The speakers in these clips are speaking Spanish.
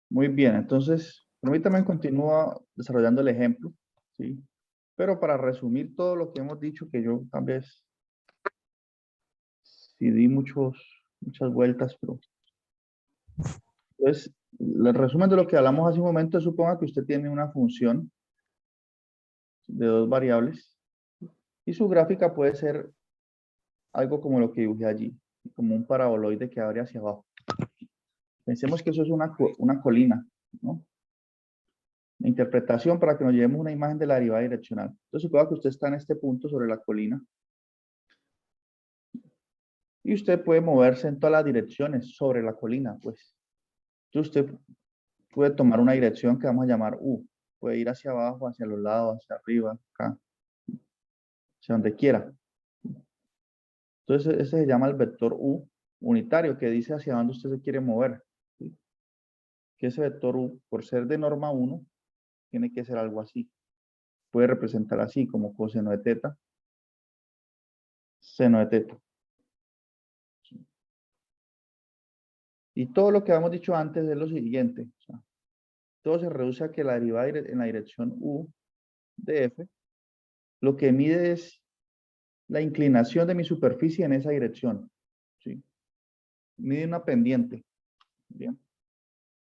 Muy bien, entonces, permítame continuar desarrollando el ejemplo, ¿sí? Pero para resumir todo lo que hemos dicho, que yo tal vez sí di muchas vueltas, pero entonces, el resumen de lo que hablamos hace un momento, suponga que usted tiene una función de dos variables y su gráfica puede ser algo como lo que dibujé allí, como un paraboloide que abre hacia abajo. Pensemos que eso es una colina, ¿no? La interpretación para que nos llevemos una imagen de la derivada direccional. Entonces, suponga que usted está en este punto sobre la colina y usted puede moverse en todas las direcciones sobre la colina, pues. Entonces, usted puede tomar una dirección que vamos a llamar U. Puede ir hacia abajo, hacia los lados, hacia arriba, acá, hacia donde quiera. Entonces, ese se llama el vector U unitario, que dice hacia dónde usted se quiere mover, ¿sí? Que ese vector U, por ser de norma 1, tiene que ser algo así. Puede representar así, como coseno de teta, seno de teta. Y todo lo que habíamos dicho antes es lo siguiente. O sea, todo se reduce a que la derivada en la dirección U de F, lo que mide es la inclinación de mi superficie en esa dirección, ¿sí? Mide una pendiente, ¿bien?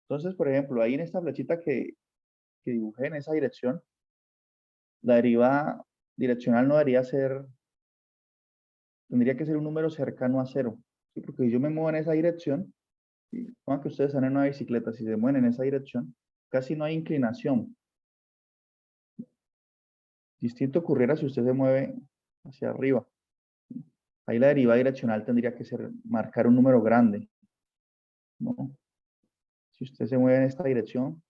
Entonces, por ejemplo, ahí en esta flechita que dibujé en esa dirección, la derivada direccional no debería ser, tendría que ser un número cercano a cero, ¿sí? Porque si yo me muevo en esa dirección, ¿sí? Como que ustedes están en una bicicleta, si se mueven en esa dirección, casi no hay inclinación. Distinto ocurriera si usted se mueve hacia arriba. Ahí la derivada direccional tendría que ser marcar un número grande, ¿no? Si usted se mueve en esta dirección,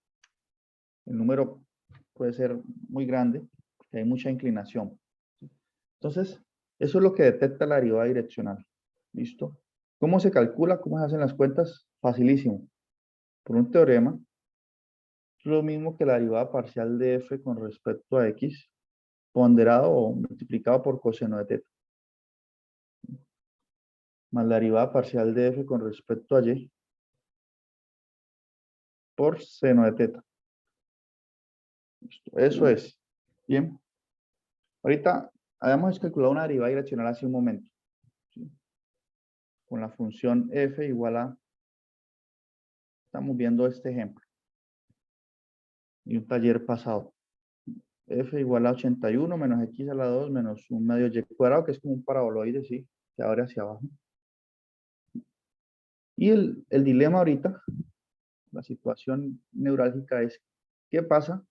el número puede ser muy grande porque hay mucha inclinación. Entonces, eso es lo que detecta la derivada direccional. ¿Listo? ¿Cómo se calcula? ¿Cómo se hacen las cuentas? Facilísimo. Por un teorema, es lo mismo que la derivada parcial de f con respecto a x, ponderado o multiplicado por coseno de teta, más la derivada parcial de f con respecto a y por seno de teta. ¿Listo? Eso es. Bien. Ahorita habíamos calculado una derivada direccional hace un momento, ¿sí? Con la función f igual a, estamos viendo este ejemplo, y un taller pasado. F igual a 81 menos x a la 2 menos un medio y cuadrado, que es como un paraboloide, ¿sí? Que abre hacia abajo. Y el dilema ahorita, la situación neurálgica es, ¿qué pasa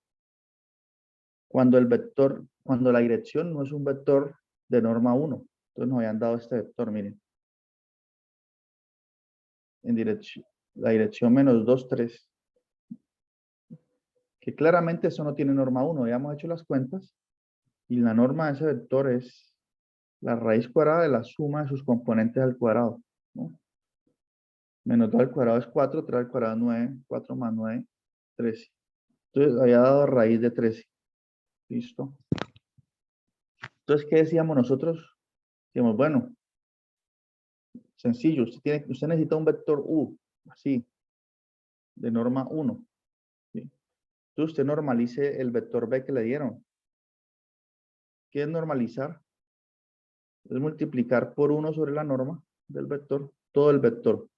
cuando el vector, cuando la dirección no es un vector de norma 1? Entonces nos habían dado este vector, miren. En dirección, la dirección menos 2, 3. Que claramente eso no tiene norma 1. Habíamos hecho las cuentas y la norma de ese vector es la raíz cuadrada de la suma de sus componentes al cuadrado, ¿no? Menos 2 al cuadrado es 4, 3 al cuadrado es 9, 4 más 9, 13. Entonces había dado raíz de 13. Listo. Entonces, ¿qué decíamos nosotros? Decíamos, bueno, sencillo, usted necesita un vector U, así, de norma 1. ¿Sí? Entonces usted normalice el vector B que le dieron. ¿Qué es normalizar? Es multiplicar por 1 sobre la norma del vector, todo el vector.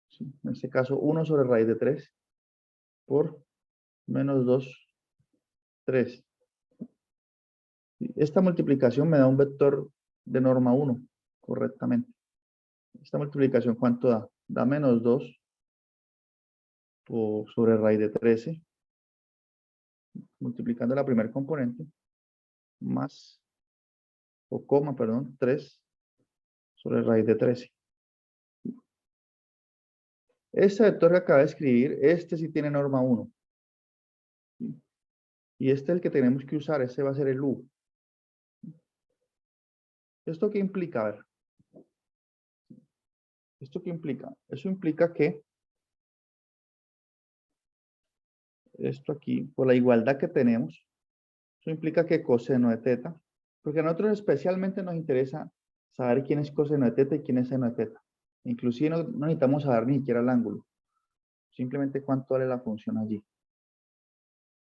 ¿Sí? En este caso, 1 sobre raíz de 3 por menos 2, 3. Esta multiplicación me da un vector de norma 1, correctamente. Esta multiplicación, ¿cuánto da? Da menos 2 sobre raíz de 13, multiplicando la primer componente, más, o coma, perdón, 3 sobre raíz de 13. Este vector que acaba de escribir, este sí tiene norma 1. Y este es el que tenemos que usar, este va a ser el U. ¿Esto qué implica? A ver. ¿Esto qué implica? Eso implica que esto aquí, por la igualdad que tenemos, eso implica que coseno de teta, porque a nosotros especialmente nos interesa saber quién es coseno de teta y quién es seno de teta. Inclusive no necesitamos saber ni siquiera el ángulo. Simplemente cuánto vale la función allí.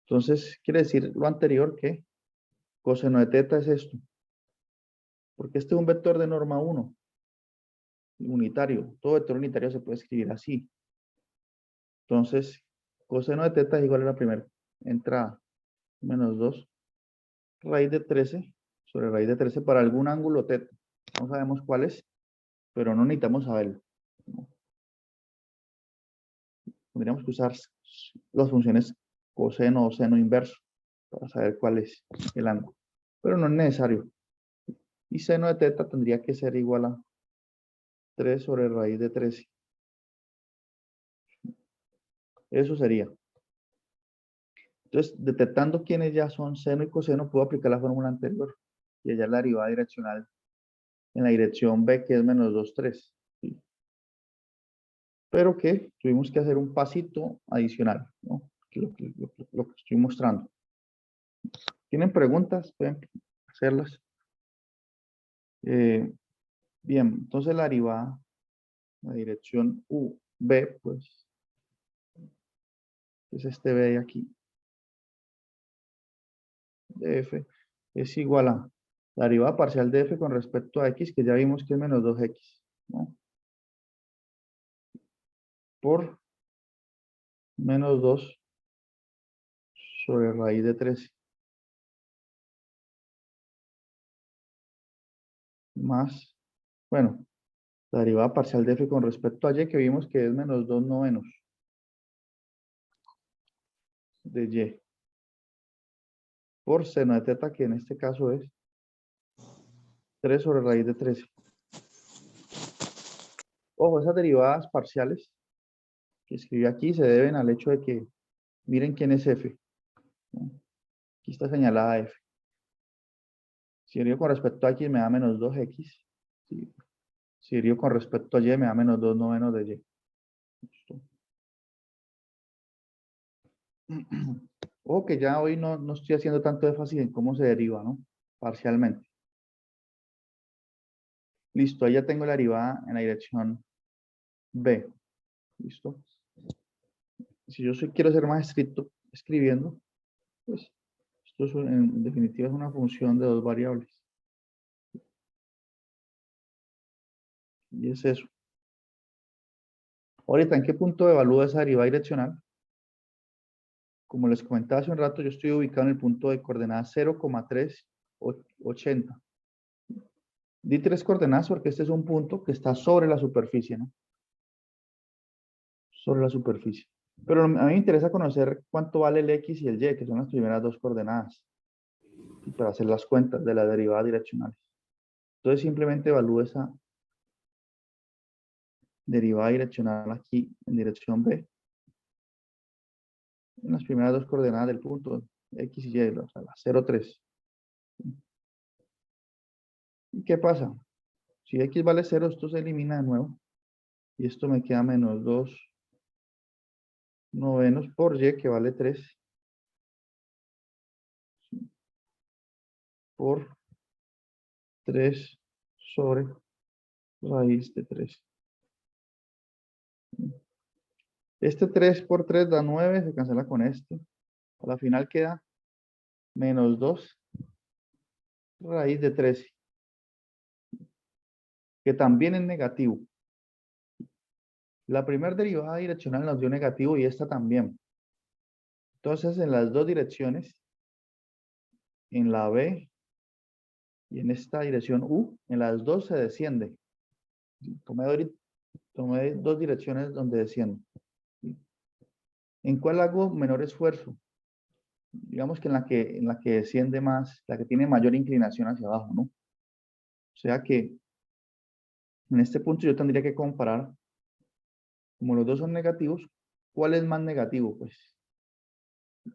Entonces, quiere decir lo anterior que coseno de teta es esto. Porque este es un vector de norma 1, unitario. Todo vector unitario se puede escribir así. Entonces, coseno de teta es igual a la primera entrada, menos 2 raíz de 13 sobre raíz de 13 para algún ángulo teta. No sabemos cuál es, pero no necesitamos saberlo. Tendríamos que usar las funciones coseno o seno inverso para saber cuál es el ángulo. Pero no es necesario. Y seno de teta tendría que ser igual a 3 sobre raíz de 13. Eso sería. Entonces, detectando quiénes ya son seno y coseno, puedo aplicar la fórmula anterior. Y allá la derivada direccional en la dirección B, que es menos 2, 3. ¿Sí? Pero que tuvimos que hacer un pasito adicional, ¿no? Lo que estoy mostrando. ¿Tienen preguntas? Pueden hacerlas. Bien, entonces la derivada, la dirección B, pues, es este B de aquí, de F, es igual a la derivada parcial de F con respecto a X, que ya vimos que es menos 2X, ¿no? Por menos 2 sobre raíz de 13, más, bueno, la derivada parcial de F con respecto a Y, que vimos que es menos 2 novenos de Y, por seno de teta, que en este caso es 3 sobre raíz de 13. Ojo, esas derivadas parciales que escribí aquí se deben al hecho de que, miren quién es F, ¿no? Aquí está señalada F. Si derivo con respecto a X me da menos 2X. ¿Sí? Si derivo con respecto a Y me da menos 2 novenos de Y. ¿Listo? Ojo que ya hoy no estoy haciendo tanto énfasis en cómo se deriva, ¿no? Parcialmente. Listo, ahí ya tengo la derivada en la dirección B. ¿Listo? Si yo quiero ser más estricto escribiendo, pues esto es, en definitiva es una función de dos variables. Y es eso. Ahorita, ¿en qué punto evalúo esa derivada direccional? Como les comentaba hace un rato, yo estoy ubicado en el punto de coordenadas 0,380. Di 3 coordenadas porque este es un punto que está sobre la superficie, ¿no? Sobre la superficie. Pero a mí me interesa conocer cuánto vale el X y el Y, que son las primeras dos coordenadas, y para hacer las cuentas de las derivadas direccionales. Entonces simplemente evalúo esa derivada direccional aquí en dirección B, en las primeras dos coordenadas del punto, X y Y, o sea, las 0, 3. ¿Y qué pasa? Si X vale 0, esto se elimina de nuevo. Y esto me queda menos 2 novenos por Y, que vale 3, por 3 sobre raíz de 3. Este 3 por 3 da 9, se cancela con este. A la final queda menos 2 raíz de 13, que también es negativo. La primera derivada direccional nos dio negativo y esta también. Entonces, en las dos direcciones, en la B y en esta dirección U, en las dos se desciende. Tomé dos direcciones donde desciendo. ¿En cuál hago menor esfuerzo? Digamos que en la que desciende más, la que tiene mayor inclinación hacia abajo, ¿no? O sea que en este punto yo tendría que comparar, como los dos son negativos, ¿cuál es más negativo? Pues, si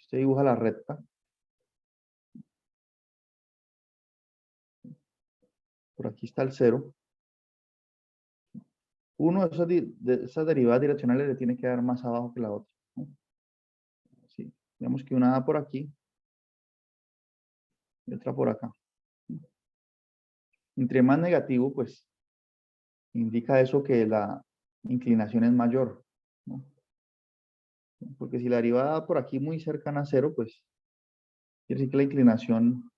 usted dibuja la recta, por aquí está el 0. Uno de esas derivadas direccionales le tiene que dar más abajo que la otra, ¿no? Sí, digamos que una da por aquí y otra por acá. Entre más negativo, pues indica eso que la inclinación es mayor, ¿no? Porque si la derivada por aquí muy cercana a cero, pues quiere decir que la inclinación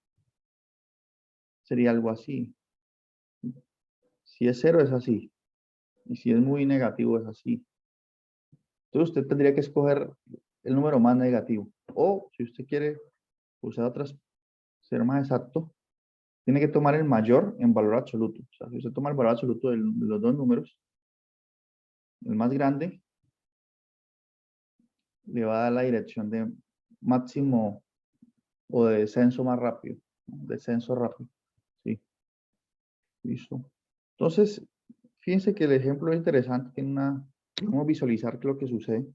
sería algo así. Si es cero, es así. Y si es muy negativo, es así. Entonces usted tendría que escoger el número más negativo. O si usted quiere usar otras, ser más exacto, tiene que tomar el mayor en valor absoluto. O sea, si usted toma el valor absoluto de los dos números, el más grande le va a dar la dirección de máximo o de descenso más rápido. ¿No? Descenso rápido. Sí, listo. Entonces, fíjense que el ejemplo es interesante. Tiene una, vamos a visualizar qué es lo que sucede.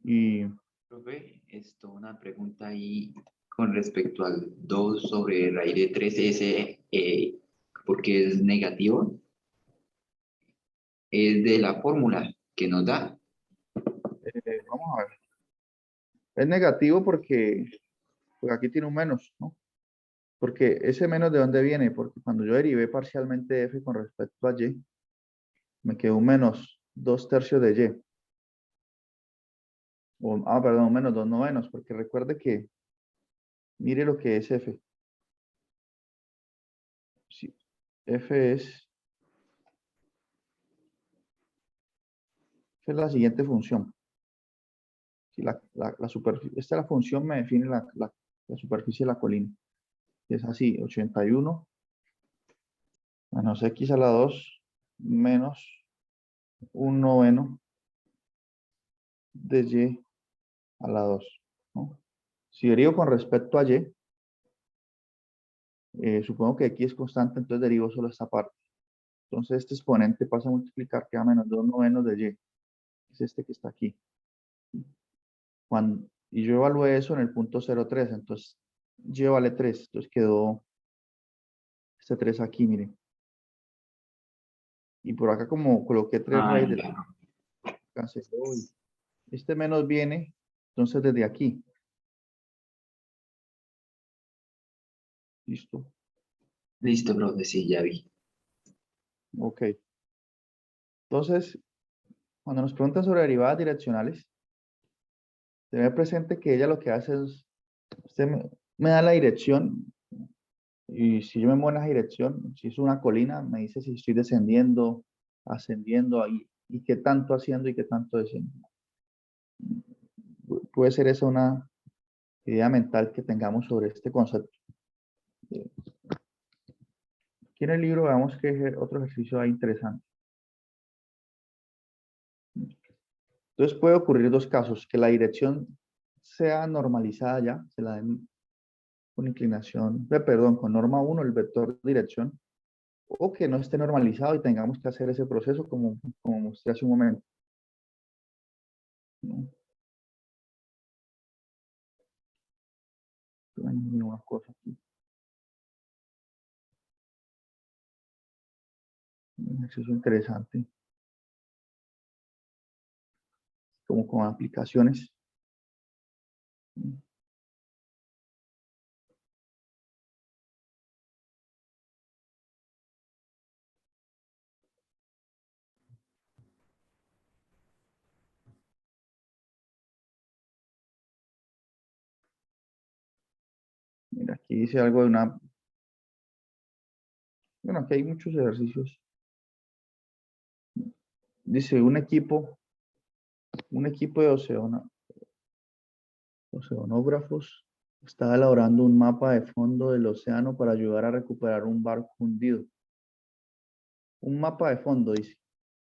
Y Profe, una pregunta ahí con respecto al 2 sobre raíz de 3s, porque es negativo, es de la fórmula que nos da. vamos a ver. Es negativo porque aquí tiene un menos, ¿no? Porque ese menos, ¿de dónde viene? Porque cuando yo derivé parcialmente f con respecto a y, me quedó un menos 2/3 de y. Perdón, menos 2/9, porque recuerde que, mire lo que es f. Si f es la siguiente función. Si la superficie, esta la función me define la superficie de la colina. Es así, 81 menos x a la 2 menos 1/9 de y a la 2, ¿no? Si derivo con respecto a y, supongo que x es constante, entonces derivo solo esta parte. Entonces este exponente pasa a multiplicar, queda menos 2/9 de y. Es este que está aquí. Y yo evalué eso en el punto 0,3, entonces y vale 3, entonces quedó este 3 aquí, miren. Y por acá como coloqué 3 Ah, raíz de ya. canceló y este menos viene, entonces desde aquí. Listo. Listo, profe, sí, ya vi. Ok. Entonces, cuando nos preguntan sobre derivadas direccionales, tener presente que ella lo que hace es, usted me da la dirección y si yo me muevo en esa dirección, si es una colina, me dice si estoy descendiendo, ascendiendo y qué tanto haciendo y qué tanto descendiendo. Puede ser esa una idea mental que tengamos sobre este concepto. Aquí en el libro veamos que otro ejercicio ahí interesante. Entonces puede ocurrir dos casos, que la dirección sea normalizada ya, se la den con inclinación, perdón, con norma 1, el vector de dirección, o que no esté normalizado y tengamos que hacer ese proceso como mostré hace un momento, ¿no? Una cosa aquí, un ejercicio interesante, como con aplicaciones. Mira, aquí dice algo de una, bueno, aquí hay muchos ejercicios. Dice un equipo de oceanógrafos está elaborando un mapa de fondo del océano para ayudar a recuperar un barco hundido. Un mapa de fondo, dice,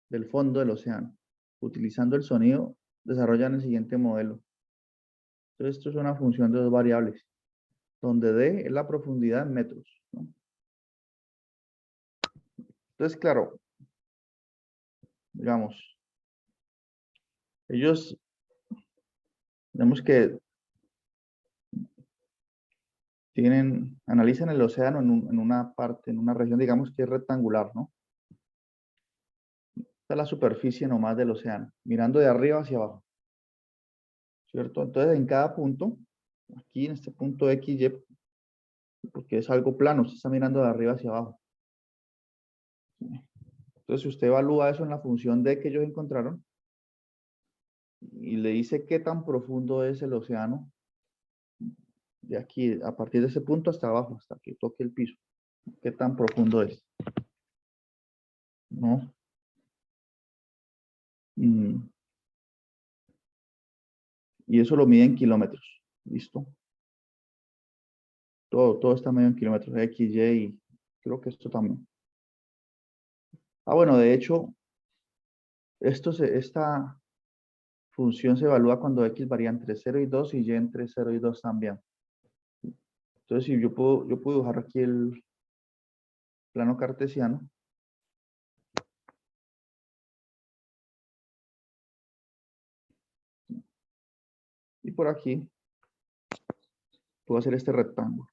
del fondo del océano. Utilizando el sonido, desarrollan el siguiente modelo. Entonces, esto es una función de dos variables, donde D es la profundidad en metros, ¿no? Entonces, claro, digamos, ellos, digamos que analizan el océano en una parte, en una región, digamos que es rectangular, ¿no? Esta es la superficie nomás del océano, mirando de arriba hacia abajo, ¿cierto? Entonces, en cada punto, aquí en este punto X, Y, porque es algo plano, usted está mirando de arriba hacia abajo. Entonces, si usted evalúa eso en la función D que ellos encontraron, y le dice qué tan profundo es el océano de aquí, a partir de ese punto hasta abajo, hasta que toque el piso. ¿Qué tan profundo es? ¿No? Mm, y eso lo mide en kilómetros. ¿Listo? Todo está medio en kilómetros, X, Y, y creo que esto también. Bueno, de hecho, esta función se evalúa cuando X varía entre 0 y 2 y Y entre 0 y 2 también. Entonces, si yo puedo dibujar aquí el plano cartesiano. Y por aquí puedo hacer este rectángulo.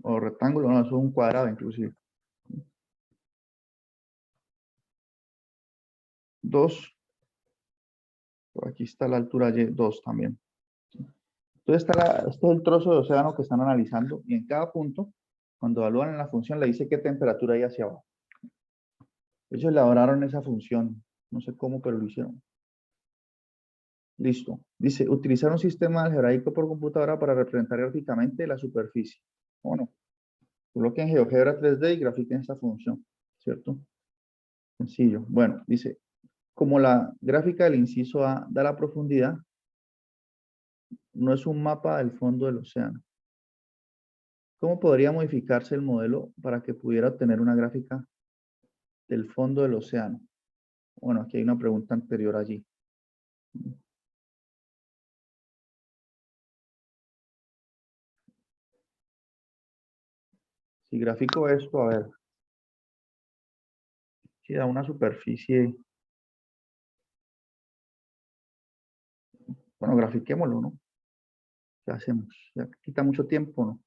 O rectángulo, no, eso es un cuadrado inclusive. 2. Por aquí está la altura Y, 2 también. Entonces este es el trozo de océano que están analizando y en cada punto, cuando evalúan en la función, le dice qué temperatura hay hacia abajo. Ellos elaboraron esa función. No sé cómo, pero lo hicieron. Listo. Dice, utilizar un sistema algebraico por computadora para representar gráficamente la superficie. Bueno, coloquen GeoGebra 3D y grafiquen esta función, ¿cierto? Sencillo. Bueno, dice, como la gráfica del inciso A da la profundidad, no es un mapa del fondo del océano. ¿Cómo podría modificarse el modelo para que pudiera obtener una gráfica del fondo del océano? Bueno, aquí hay una pregunta anterior allí. Si grafico esto, a ver, si da una superficie, bueno, grafiquémoslo, ¿no? ¿Qué hacemos? Ya quita mucho tiempo, ¿no?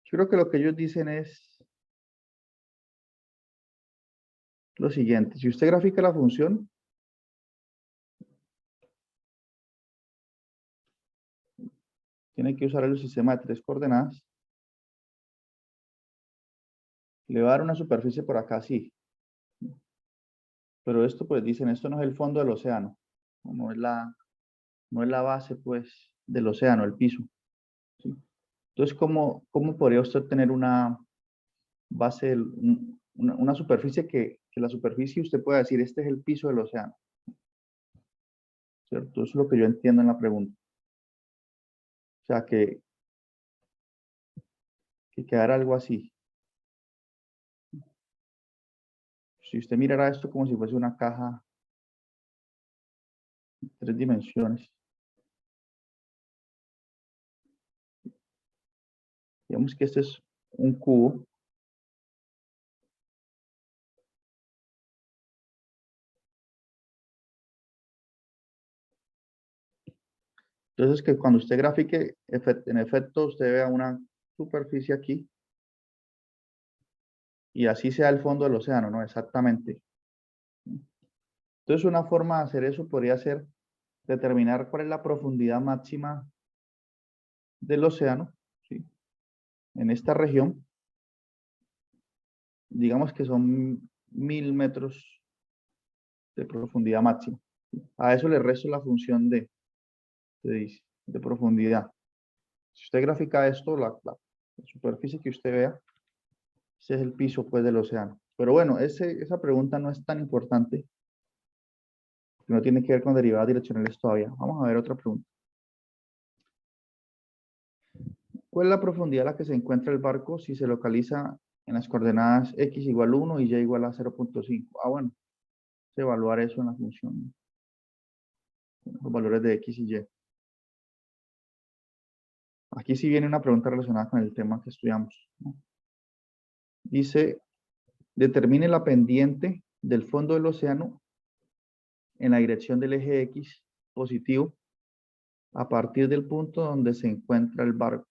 Yo creo que lo que ellos dicen es lo siguiente. Si usted grafica la función, tiene que usar el sistema de 3 coordenadas. Le va a dar una superficie por acá, sí. Pero esto, pues dicen, esto no es el fondo del océano. No es la base, pues, del océano, el piso. ¿Sí? Entonces, ¿cómo podría usted tener una base, una superficie que la superficie usted pueda decir, este es el piso del océano? ¿Cierto? Eso es lo que yo entiendo en la pregunta. O sea, que quedara algo así. Si usted mirara esto como si fuese una caja de 3 dimensiones, digamos que este es un cubo. Entonces, que cuando usted grafique, en efecto, usted vea una superficie aquí y así sea el fondo del océano, ¿no? Exactamente. Entonces, una forma de hacer eso podría ser determinar cuál es la profundidad máxima del océano, ¿sí? En esta región, digamos que son 1000 metros de profundidad máxima. A eso le resto la función de profundidad. Si usted grafica esto, la superficie que usted vea, ese es el piso, pues, del océano. Pero bueno, esa pregunta no es tan importante, que no tiene que ver con derivadas direccionales todavía. Vamos a ver otra pregunta. ¿Cuál es la profundidad a la que se encuentra el barco si se localiza en las coordenadas x igual 1 y y igual a 0.5? Bueno, es evaluar eso en la función, los valores de x y y. Aquí sí viene una pregunta relacionada con el tema que estudiamos, ¿no? Dice, determine la pendiente del fondo del océano en la dirección del eje x positivo a partir del punto donde se encuentra el barco.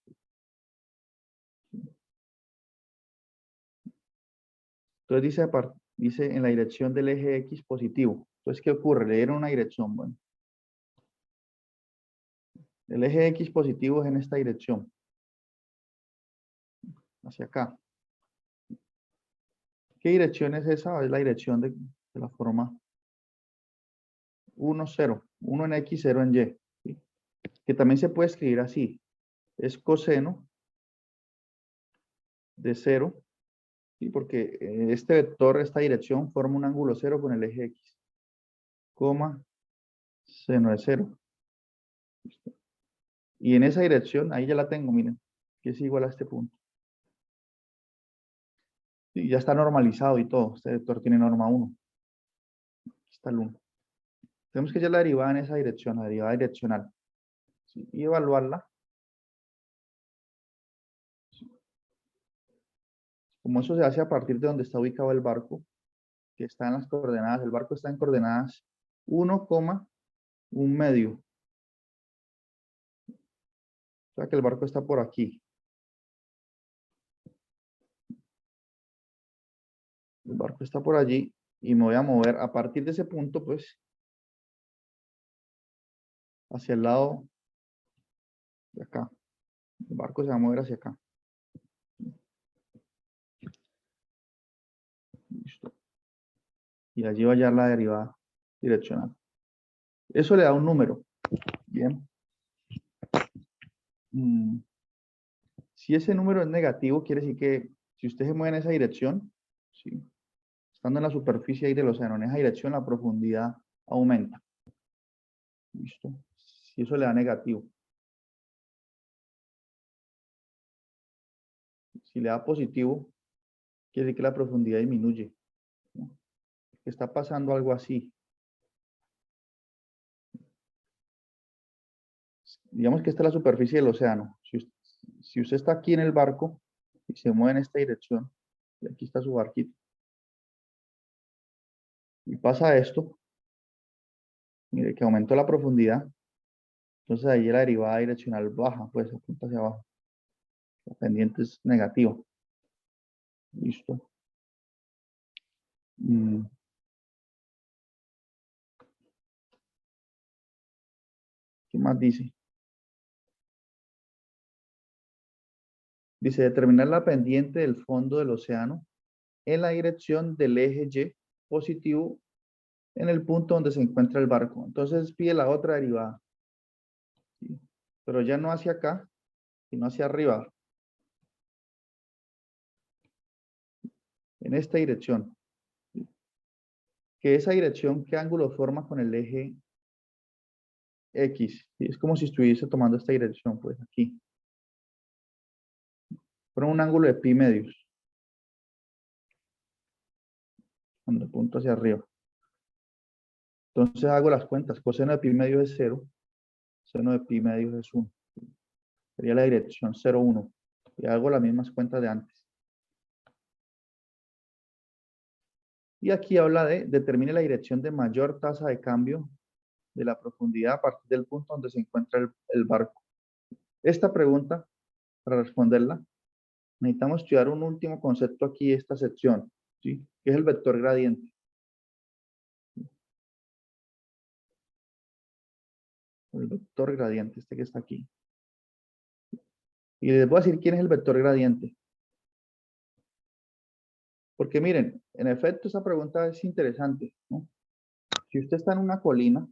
Entonces dice en la dirección del eje X positivo. Entonces, ¿qué ocurre? Le dieron una dirección. Bueno, el eje X positivo es en esta dirección, hacia acá. ¿Qué dirección es esa? Es la dirección de la forma 1, 0. 1 en X, 0 en Y. ¿Sí? Que también se puede escribir así. Es coseno de 0. ¿Sí? Porque este vector, esta dirección, forma un ángulo 0 con el eje X. Coma, seno de 0. ¿Listo? Y en esa dirección, ahí ya la tengo, miren, que es igual a este punto. Y ya está normalizado y todo. Este vector tiene norma 1. Aquí está el 1. Tenemos que hallar la derivada en esa dirección, la derivada direccional. ¿Sí? Y evaluarla. Como eso se hace a partir de donde está ubicado el barco, que está en las coordenadas, el barco está en coordenadas 1, un medio. O sea que el barco está por aquí. El barco está por allí y me voy a mover a partir de ese punto, pues, hacia el lado de acá. El barco se va a mover hacia acá. Listo. Y allí va a hallar la derivada direccional. Eso le da un número. Bien. Si ese número es negativo, quiere decir que si usted se mueve en esa dirección, ¿sí? Estando en la superficie ahí del océano, en esa dirección la profundidad aumenta. ¿Listo? Si eso le da negativo. Si le da positivo, quiere decir que la profundidad disminuye, ¿no? Está pasando algo así. Digamos que esta es la superficie del océano. Si usted está aquí en el barco y se mueve en esta dirección, y aquí está su barquito, y pasa esto, mire que aumentó la profundidad, entonces ahí la derivada direccional baja, pues apunta hacia abajo. La pendiente es negativa. Listo. ¿Qué más dice? Dice, determinar la pendiente del fondo del océano en la dirección del eje Y positivo en el punto donde se encuentra el barco. Entonces pide la otra derivada, ¿sí? Pero ya no hacia acá, sino hacia arriba, en esta dirección. ¿Sí? Que esa dirección, ¿qué ángulo forma con el eje X? ¿Sí? Es como si estuviese tomando esta dirección, pues aquí. Forma un ángulo de pi medios, cuando apunto hacia arriba. Entonces hago las cuentas. Coseno de pi medios es 0, seno de pi medios es 1. Sería la dirección 0, 1. Y hago las mismas cuentas de antes. Y aquí habla de determine la dirección de mayor tasa de cambio de la profundidad a partir del punto donde se encuentra el barco. Esta pregunta, para responderla, necesitamos estudiar un último concepto aquí, esta sección, ¿sí? Que es el vector gradiente. El vector gradiente, este que está aquí. Y les voy a decir quién es el vector gradiente. Porque miren, en efecto, esa pregunta es interesante, ¿no? Si usted está en una colina,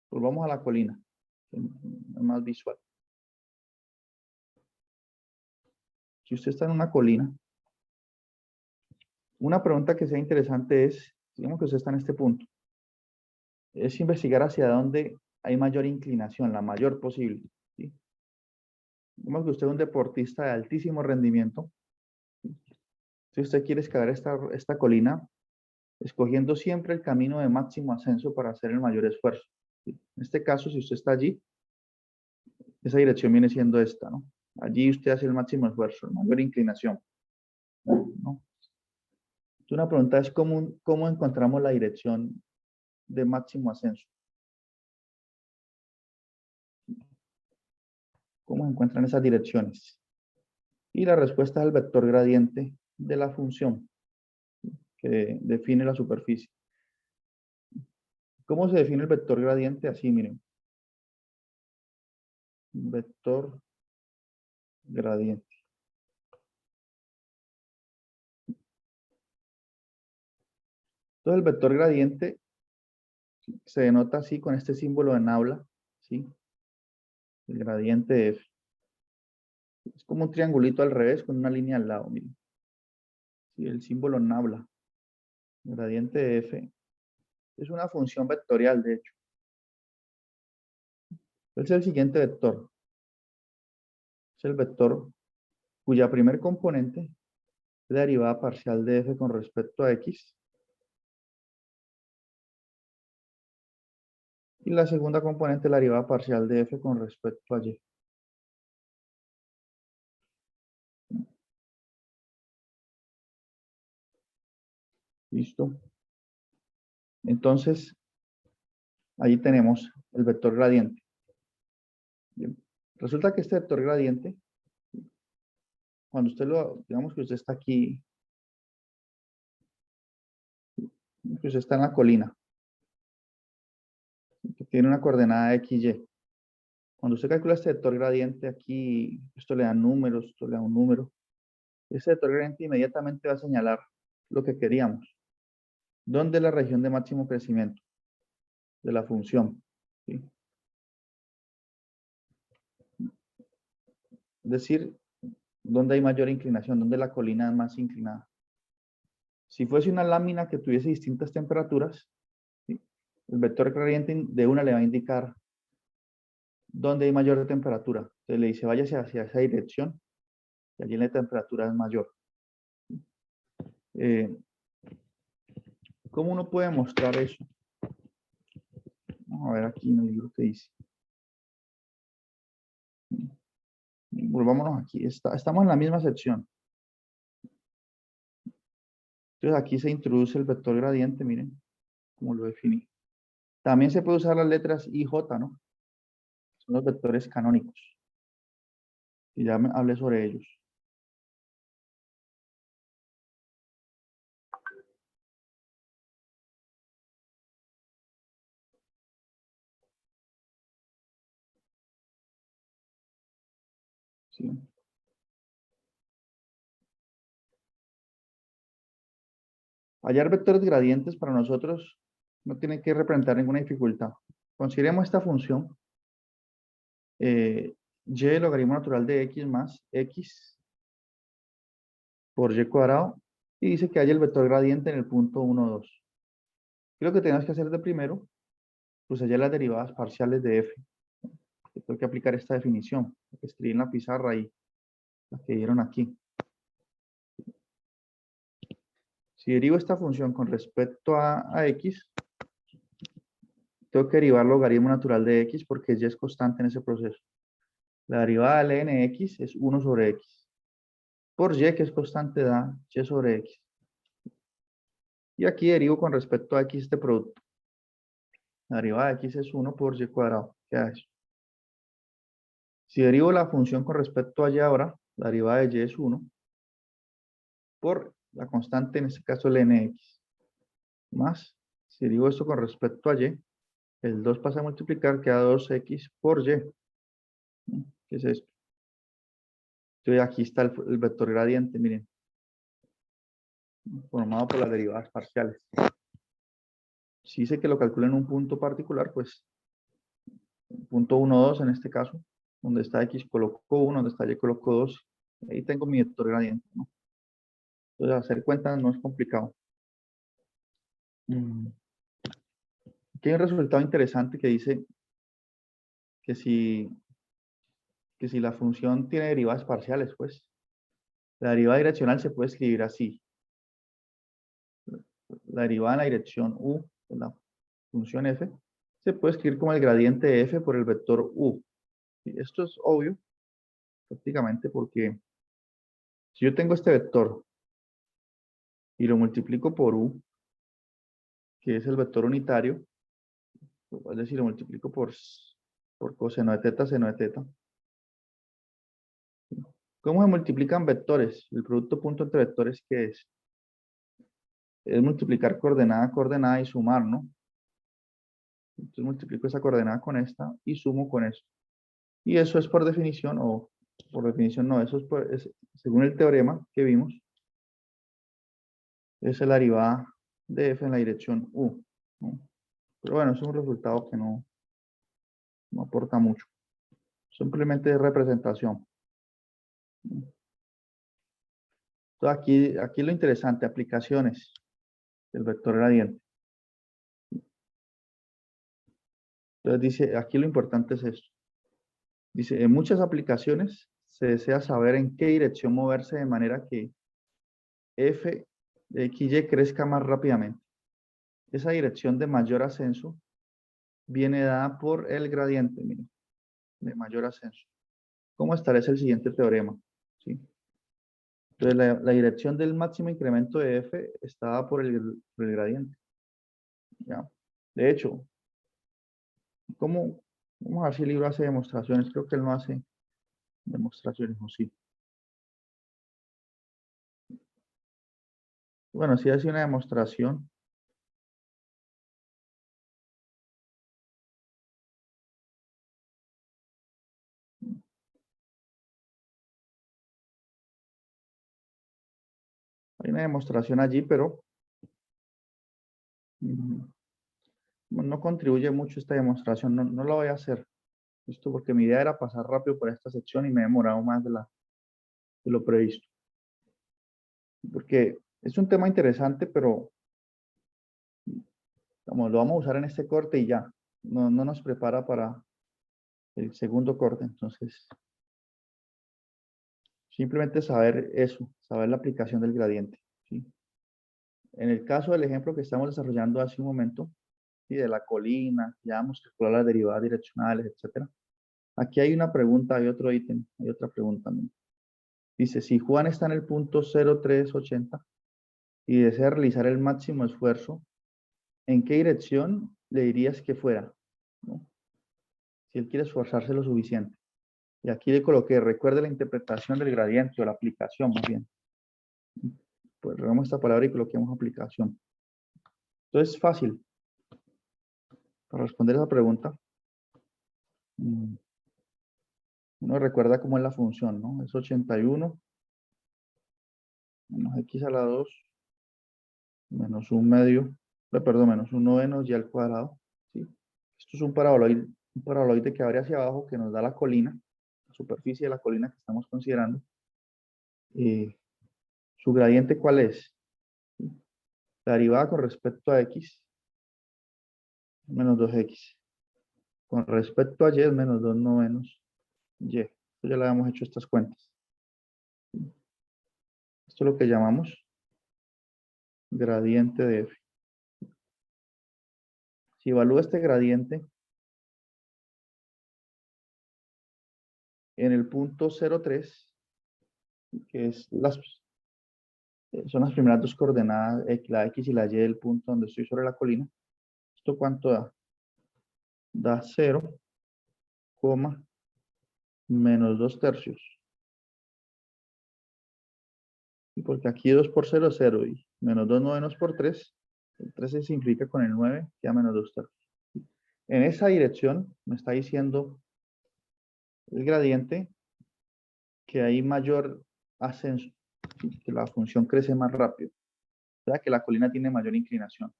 pues vamos a la colina, que es más visual. Si usted está en una colina, una pregunta que sea interesante es, digamos que usted está en este punto, es investigar hacia dónde hay mayor inclinación, la mayor posible, ¿sí? Digamos que usted es un deportista de altísimo rendimiento, ¿sí? Si usted quiere escalar esta colina, escogiendo siempre el camino de máximo ascenso para hacer el mayor esfuerzo, ¿sí? En este caso, si usted está allí, esa dirección viene siendo esta, ¿no? Allí usted hace el máximo esfuerzo, la mayor inclinación, ¿no? Una pregunta es cómo encontramos la dirección de máximo ascenso. ¿Cómo se encuentran esas direcciones? Y la respuesta es el vector gradiente de la función que define la superficie. ¿Cómo se define el vector gradiente? Así, miren. Vector gradiente. Entonces el vector gradiente se denota así con este símbolo de nabla, ¿sí? El gradiente de f. Es como un triangulito al revés con una línea al lado, miren. ¿Sí? El símbolo nabla. El gradiente de f es una función vectorial, de hecho. Es el siguiente vector. Es el vector cuya primer componente es la derivada parcial de f con respecto a x. Y la segunda componente es la derivada parcial de f con respecto a y. ¿Listo? Entonces, ahí tenemos el vector gradiente. Bien. Resulta que este vector gradiente, cuando usted lo, digamos que usted está aquí, que usted está en la colina, que tiene una coordenada XY. Cuando usted calcula este vector gradiente aquí, esto le da números, esto le da un número. Ese vector gradiente inmediatamente va a señalar lo que queríamos. ¿Dónde es la región de máximo crecimiento de la función? ¿Sí? Es decir, ¿dónde hay mayor inclinación? ¿Dónde la colina es más inclinada? Si fuese una lámina que tuviese distintas temperaturas, ¿sí? El vector gradiente de una le va a indicar dónde hay mayor temperatura. Entonces le dice, váyase hacia esa dirección y allí la temperatura es mayor. ¿Cómo uno puede mostrar eso? Vamos a ver aquí en el libro que dice. Volvámonos aquí. Estamos en la misma sección. Entonces aquí se introduce el vector gradiente, miren cómo lo definí. También se puede usar las letras I y J, ¿no? Son los vectores canónicos. Y ya hablé sobre ellos. ¿Sí? Hallar vectores gradientes para nosotros no tiene que representar ninguna dificultad. Consideremos esta función y logaritmo natural de x más x por y cuadrado y dice que hay el vector gradiente en el punto 1, 2. ¿Qué es lo que tenemos que hacer de primero? Pues hallar las derivadas parciales de f. Tengo que aplicar esta definición, que escribí en la pizarra y la que dieron aquí. Si derivo esta función con respecto a x, tengo que derivar logaritmo natural de x porque y es constante en ese proceso. La derivada del ln de x es 1 sobre x. Por y, que es constante, da y sobre x. Y aquí derivo con respecto a x este producto. La derivada de x es 1 por y cuadrado. Queda eso. Si derivo la función con respecto a y ahora, la derivada de y es 1 por la constante, en este caso ln de x. Más, si derivo esto con respecto a y, el 2 pasa a multiplicar, queda 2x por y. ¿Qué es esto? Entonces aquí está el vector gradiente, miren. Formado por las derivadas parciales. Si dice que lo calcula en un punto particular, pues punto 1, 2 en este caso, donde está x coloco 1, donde está y coloco 2. Ahí tengo mi vector gradiente, ¿no? Entonces hacer cuentas no es complicado. Aquí hay un resultado interesante que dice que si la función tiene derivadas parciales, pues la derivada direccional se puede escribir así. La derivada en la dirección u de la función f se puede escribir como el gradiente de f por el vector u. Y esto es obvio, prácticamente, porque si yo tengo este vector y lo multiplico por u, que es el vector unitario, es decir, lo multiplico por coseno de teta, seno de teta. ¿Cómo se multiplican vectores? El producto punto entre vectores, ¿qué es? Es multiplicar coordenada a coordenada y sumar, ¿no? Entonces multiplico esa coordenada con esta y sumo con eso. Y eso es por definición, o por definición no, eso es según el teorema que vimos, es la derivada de f en la dirección u, ¿no? Pero bueno, es un resultado que no aporta mucho. Simplemente es representación. Entonces aquí lo interesante, aplicaciones del vector gradiente. Entonces dice, aquí lo importante es esto. Dice, en muchas aplicaciones se desea saber en qué dirección moverse de manera que f de xy crezca más rápidamente. Esa dirección de mayor ascenso viene dada por el gradiente, miren, de mayor ascenso. ¿Cómo establece el siguiente teorema? ¿Sí? Entonces, la dirección del máximo incremento de f está dada por el gradiente. ¿Ya? De hecho, vamos a ver si el libro hace demostraciones? Creo que él no hace demostraciones, ¿o sí? Bueno, sí hace una demostración. Hay una demostración allí, pero no contribuye mucho esta demostración. No la voy a hacer. Esto porque mi idea era pasar rápido por esta sección y me he demorado más de lo previsto. Porque es un tema interesante, pero vamos, lo vamos a usar en este corte y ya. No nos prepara para el segundo corte. Entonces, simplemente saber eso, saber la aplicación del gradiente. ¿Sí? En el caso del ejemplo que estamos desarrollando hace un momento, ¿sí? De la colina, ya hemos calculado las derivadas direccionales, etc. Aquí hay una pregunta, hay otro ítem, hay otra pregunta también. Dice, si Juan está en el punto 0380 y desea realizar el máximo esfuerzo, ¿en qué dirección le dirías que fuera? ¿No? Si él quiere esforzarse lo suficiente. Y aquí le coloqué, recuerde la interpretación del gradiente o la aplicación más bien. Pues removemos esta palabra y coloquemos aplicación. Entonces es fácil. Para responder esa pregunta, uno recuerda cómo es la función, ¿no? Es 81 menos x a la 2 menos un medio, perdón, menos un noveno y al cuadrado. ¿Sí? Esto es un paraboloide que abre hacia abajo que nos da la colina, la superficie de la colina que estamos considerando. ¿Su gradiente cuál es? La derivada con respecto a x, menos 2x. Con respecto a y es menos 2 novenos y. Esto ya le habíamos hecho estas cuentas. Esto es lo que llamamos gradiente de f. Si evalúo este gradiente en el punto 0,3, que es son las primeras dos coordenadas, la x y la y del punto donde estoy sobre la colina, ¿esto cuánto da? Da 0, menos 2 tercios. Y porque aquí 2 por 0 es 0 y menos 2 novenos por 3, el 3 se simplifica con el 9, queda menos 2 tercios. En esa dirección me está diciendo el gradiente que hay mayor ascenso, ¿sí? Que la función crece más rápido, o sea que la colina tiene mayor inclinación.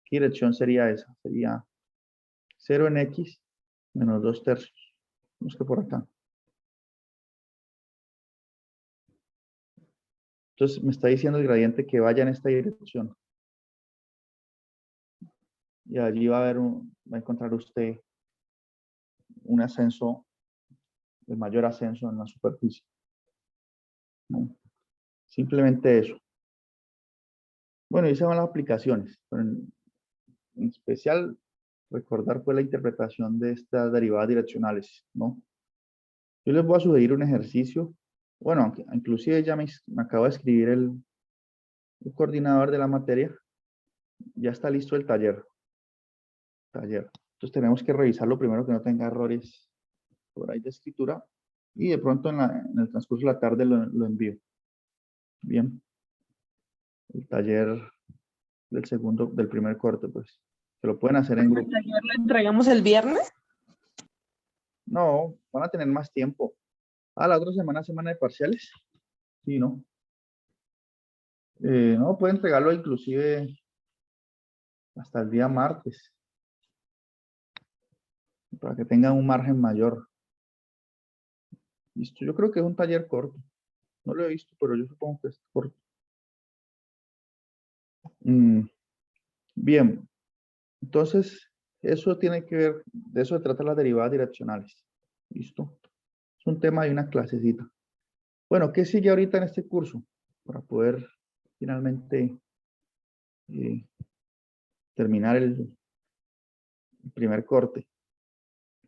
¿Qué dirección sería esa? Sería 0 en x menos 2 tercios. Vamos que por acá. Entonces me está diciendo el gradiente que vaya en esta dirección. Y allí va a encontrar usted un ascenso, el mayor ascenso en la superficie. ¿No? Simplemente eso. Bueno, y esas van las aplicaciones. Pero en especial, recordar pues la interpretación de estas derivadas direccionales, ¿no? Yo les voy a sugerir un ejercicio. Bueno, inclusive ya me acabo de escribir el coordinador de la materia. Ya está listo el taller. Entonces tenemos que revisarlo primero que no tenga errores por ahí de escritura. Y de pronto en el transcurso de la tarde lo envío. Bien. El taller del primer corte, pues. Se lo pueden hacer en grupo. ¿El taller lo entregamos el viernes? No, van a tener más tiempo. La otra semana de parciales. Sí, ¿no? No, pueden entregarlo inclusive hasta el día martes, para que tengan un margen mayor. Listo, yo creo que es un taller corto. No lo he visto, pero yo supongo que es corto. Bien, entonces eso tiene que ver, de eso se trata las derivadas direccionales. Listo. Es un tema de una clasecita. Bueno, ¿qué sigue ahorita en este curso? Para poder finalmente terminar el primer corte.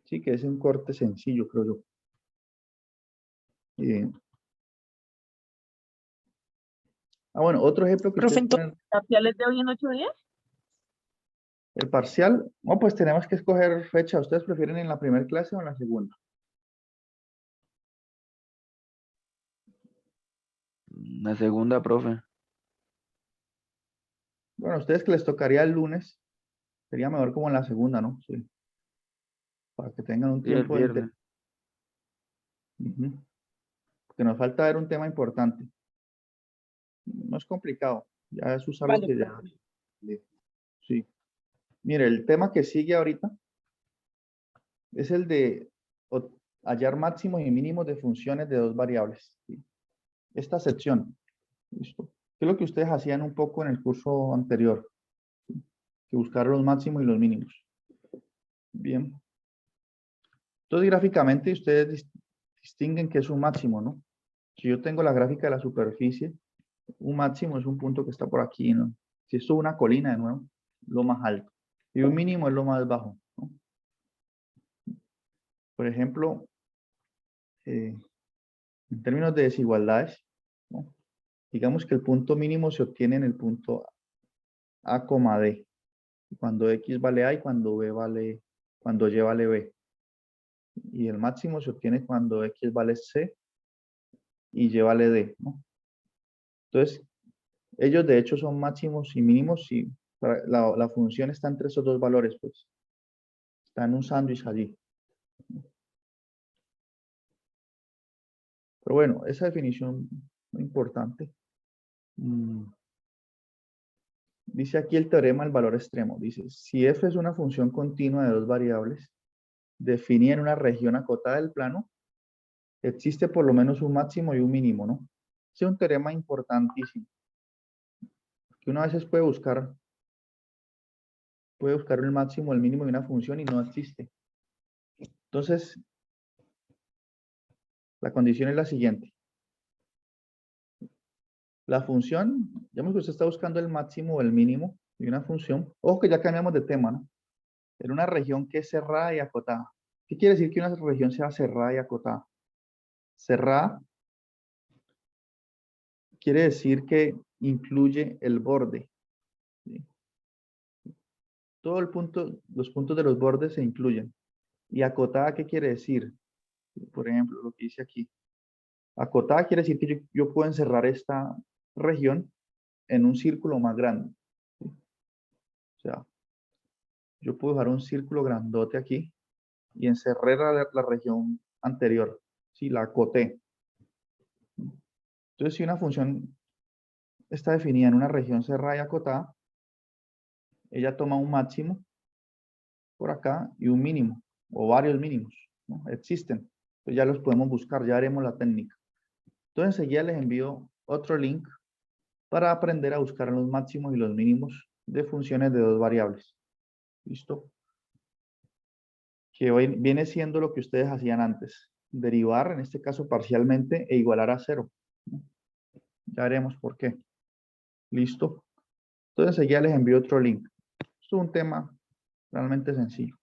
Sí, que es un corte sencillo, creo yo. Bueno, otro ejemplo que Profe, ustedes entonces, pueden... ¿parciales de hoy en 8 días? El parcial, no, pues tenemos que escoger fecha. ¿Ustedes prefieren en la primera clase o en la segunda? La segunda, profe. Bueno, a ustedes que les tocaría el lunes, sería mejor como en la segunda, ¿no? Sí. Para que tengan un Sí, el tiempo de... viernes. Porque nos falta ver un tema importante. No es complicado. Ya es usar lo Vale, que ya... profe. Sí. Mire, el tema que sigue ahorita es el de hallar máximos y mínimos de funciones de dos variables. ¿Sí? Esta sección. ¿Listo? ¿Qué es lo que ustedes hacían un poco en el curso anterior? ¿Sí? Que buscar los máximos y los mínimos. Bien. Entonces, gráficamente, ustedes distinguen que es un máximo, ¿no? Si yo tengo la gráfica de la superficie, un máximo es un punto que está por aquí, ¿no? Si esto es una colina, de nuevo, lo más alto. Y un mínimo es lo más bajo, ¿no? Por ejemplo, en términos de desigualdades, ¿no? Digamos que el punto mínimo se obtiene en el punto A, D, cuando X vale A y cuando Y vale B. Y el máximo se obtiene cuando X vale C y Y vale D, ¿no? Entonces, ellos de hecho son máximos y mínimos y la función está entre esos dos valores, pues. Está en un sándwich allí. Pero bueno, esa definición es importante. Dice aquí el teorema del valor extremo. Dice, si f es una función continua de dos variables, definida en una región acotada del plano, existe por lo menos un máximo y un mínimo, ¿no? Ese es un teorema importantísimo. Que uno a veces puede buscar el máximo, el mínimo de una función y no existe. Entonces, la condición es la siguiente. La función, digamos que usted está buscando el máximo o el mínimo de una función. Ojo que ya cambiamos de tema, ¿no? En una región que es cerrada y acotada. ¿Qué quiere decir que una región sea cerrada y acotada? Cerrada quiere decir que incluye el borde. ¿Sí? Todo el punto, los puntos de los bordes se incluyen. ¿Y acotada qué quiere decir? Por ejemplo, lo que dice aquí. Acotada quiere decir que yo puedo encerrar esta región en un círculo más grande. ¿Sí? O sea, yo puedo dejar un círculo grandote aquí y encerrar la región anterior. Sí, la acoté. Entonces, si una función está definida en una región cerrada y acotada, ella toma un máximo por acá y un mínimo, o varios mínimos, ¿no? Existen. Entonces ya los podemos buscar, ya haremos la técnica. Entonces enseguida les envío otro link para aprender a buscar los máximos y los mínimos de funciones de dos variables. ¿Listo? Que hoy viene siendo lo que ustedes hacían antes. Derivar, en este caso parcialmente, e igualar a cero. Ya haremos por qué. ¿Listo? Entonces enseguida les envío otro link. Esto es un tema realmente sencillo.